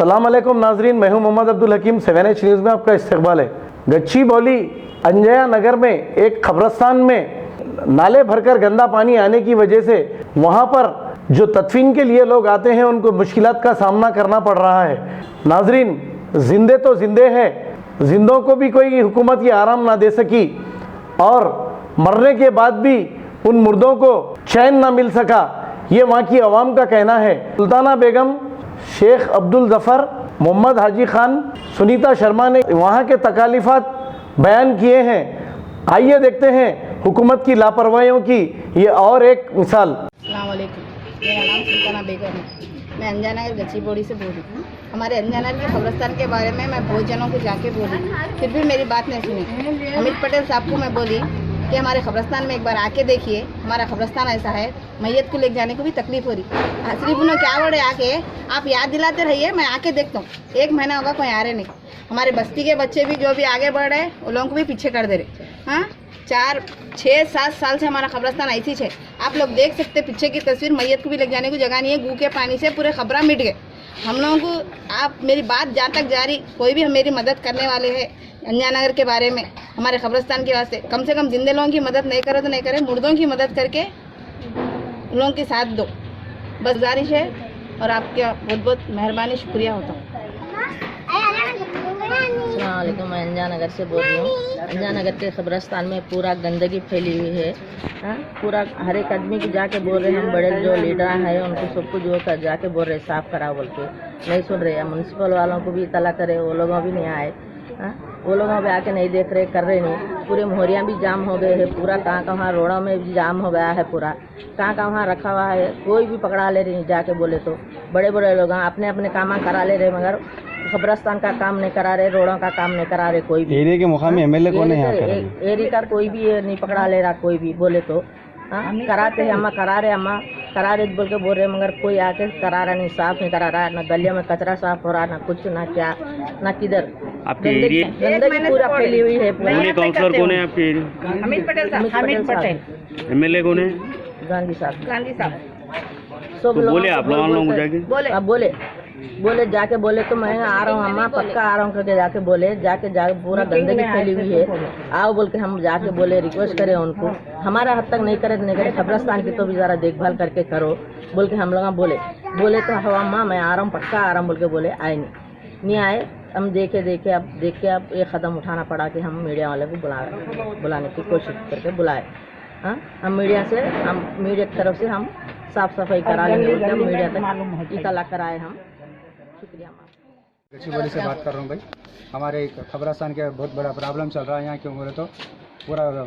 अस्सलाम वालेकुम नाजरीन, मैं हूं मोहम्मद अब्दुल हकीम। 7H न्यूज़ में आपका इस्तकबाल है। गच्चीबौली अंजया नगर में एक कब्रस्तान में नाले भरकर गंदा पानी आने की वजह से वहां पर जो तदफीन के लिए लोग आते हैं उनको मुश्किलात का सामना करना पड़ रहा है। नाजरीन, जिंदे तो जिंदे हैं, जिंदों को भी कोई हुकूमत ये आराम ना दे सकी और मरने के बाद भी उन मुर्दों को चैन ना मिल सका, ये वहाँ की आवाम का कहना है। सुल्ताना बेगम, शेख अब्दुल जफ़र, मोहम्मद हाजी खान, सुनीता शर्मा ने वहाँ के तकालीफात बयान किए हैं। आइए देखते हैं हुकूमत की लापरवाहियों की ये और एक मिसाल। अस्सलाम वालेकुम, मेरा नाम सुल्ताना बेगम है। मैं अंजया नगर गच्चीबौली से बोल रही हूँ। हमारे अंजया नगर के कब्रस्तान के बारे में मैं बहुत जनों को जाके बोली, फिर भी मेरी बात नहीं सुनी। हमीद पटेल साहब को मैं बोली कि हमारे कब्रस्तान में एक बार आके देखिए, हमारा कब्रस्तान ऐसा है, मैयत को ले जाने को भी तकलीफ हो रही। सिर्फ उन्होंने क्या बोले, आके आप याद दिलाते रहिए, मैं आके देखता हूँ। 1 महीना होगा कोई आ रहे नहीं। हमारे बस्ती के बच्चे भी जो भी आगे बढ़ रहे हैं, उन लोगों को भी पीछे कर दे रहे। हाँ, 4, 6, 7 साल से हमारा कब्रस्तान ऐसी है। आप लोग देख सकते पीछे की तस्वीर, मैयत को भी ले जाने को जगह नहीं है। गू के पानी से पूरे खबरा मिट गए। हम लोगों को आप मेरी बात जहाँ तक जारी, कोई भी मेरी मदद करने वाले हैं अंजया नगर के बारे में, हमारे कब्रस्तान के वास्ते, कम से कम जिंदे लोगों की मदद नहीं करो तो नहीं करे, मुर्दों की मदद करके उन लोगों के साथ दो, बस गुजारिश है। और आपका बहुत बहुत मेहरबानी, शुक्रिया होता हूँ। अस्सलाम वालेकुम, मैं अंजया नगर से बोल रही हूँ। अंजया नगर के कब्रस्तान में पूरा गंदगी फैली हुई है। पूरा हर एक आदमी को जाके बोल रहे हैं, हम बड़े जो लीडर हैं उनको सबको जो कर जाके बोल रहे साफ़ कराओ बोल के, नहीं सुन रहे। म्यूनसिपल वालों को भी इतला करे, वो लोगों भी नहीं आए। वो लोग भी आके नहीं देख रहे, कर रहे नहीं। पूरे मोहरियाँ भी जाम हो गए हैं, पूरा कहाँ रोडों में भी जाम हो गया है, पूरा कहाँ रखा हुआ है, कोई भी पकड़ा ले रहे। जाके बोले तो बड़े बड़े लोग अपने अपने काम करा ले रहे, मगर कब्रस्तान का काम नहीं करा रहे, रोडों का काम नहीं करा रहे। कोई भी एरिया के मुकामी एमएलए कौन है एरिया का, कोई भी नहीं पकड़ा ले रहा। कोई भी बोले तो कराते हैं, अम्मा करा रहे बोल के बोल रहे, मगर कोई आके करा रहा नहीं, साफ नहीं करा रहा। ना गलियों में कचरा साफ हो रहा, ना कुछ, ना क्या, ना किधर। आपके एरिया गंदगी पूरा फैली हुई है। काउंसलर कौन है आपके एरिया? हमीद पटेल साहब। एमएलए कौन है? गांधी साहब। तो बोले आप लोगों को जाके बोले जाके बोले तो मैं आ रहा हूँ अम्मा, पक्का आ रहा हूँ करके जाके बोले, जाके पूरा गंदगी फैली हुई है, आओ बोल के हम जाके बोले, रिक्वेस्ट करे उनको। हमारा हद तक नहीं करे तो नहीं करे, कब्रस्तान की तो भी ज़रा देखभाल करके करो बोल के हम लोग बोले तो हाँ अम्मा मैं आ रहा हूँ, पक्का आ रहा हूँ बोल के बोले। आए नहीं आए। हम देखे अब ये कदम उठाना पड़ा कि हम मीडिया वाले को बुलाने की कोशिश करके बुलाए। हाँ, हम मीडिया की तरफ से हम साफ सफाई करा लेंगे, मीडिया तक इतला कराए हम। शुक्रिया। गच्चीबौली से बात कर रहा हूँ भाई। हमारे कब्रस्तान के बहुत बड़ा प्रॉब्लम चल रहा है यहाँ। क्यों बोले तो पूरा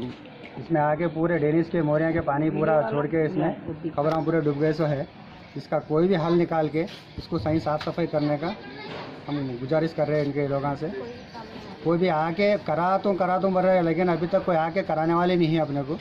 इसमें आके पूरे डेनिस के मोरियाँ के पानी पूरा छोड़ के इसमें खबरें पूरे डूब गए। सो है, इसका कोई भी हल निकाल के इसको सही साफ़ सफाई करने का हम गुजारिश कर रहे हैं इनके लोगों से। कोई भी आके करा तो बोल रहे हैं, लेकिन अभी तक कोई आके कराने वाले नहीं है। अपने को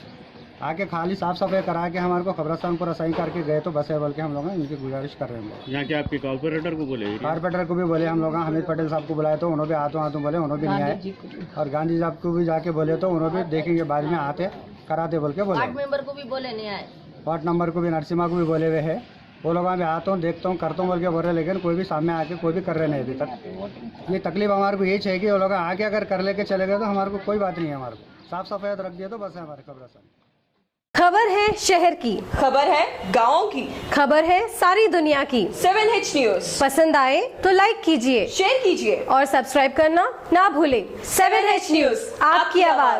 आके खाली साफ सफाई करा के हमारे को कब्रस्तान पूरा सही करके गए तो बस है बोल के हम लोग इनकी गुजारिश कर रहे हैं। यहाँ के आपके कॉर्पोरेटर को बोले? कॉर्पोरेटर को भी बोले हम लोग, हमीद पटेल साहब को बुलाए तो उन्होंने भी आतो बोले, उन्होंने भी नहीं आए। और गांधी साहब को भी जाके बोले तो उन्होंने भी देखेंगे बाद में आते कराते बोल के बोले। वार्ड मेंबर को भी बोले नहीं आए। वार्ड नंबर को भी, नरसिम्हा को भी बोले हुए है। वो लोग मैं आता हूँ, देखता हूँ, करता हूँ बोल के बोल रहे, लेकिन कोई भी सामने आके कोई भी कर रहे नहीं अभी तक। ये तकलीफ हमारे को यही चाहिए कि वो लोग आके अगर कर लेके चले गए तो हमारे को कोई बात नहीं है। हमारे को साफ सफाई रख दिया तो बस है हमारे कब्रस्तान। खबर है शहर की, खबर है गाँव की, खबर है सारी दुनिया की। 7H न्यूज़ पसंद आए तो लाइक कीजिए, शेयर कीजिए और सब्सक्राइब करना ना भूलें। 7H न्यूज़, आपकी आवाज।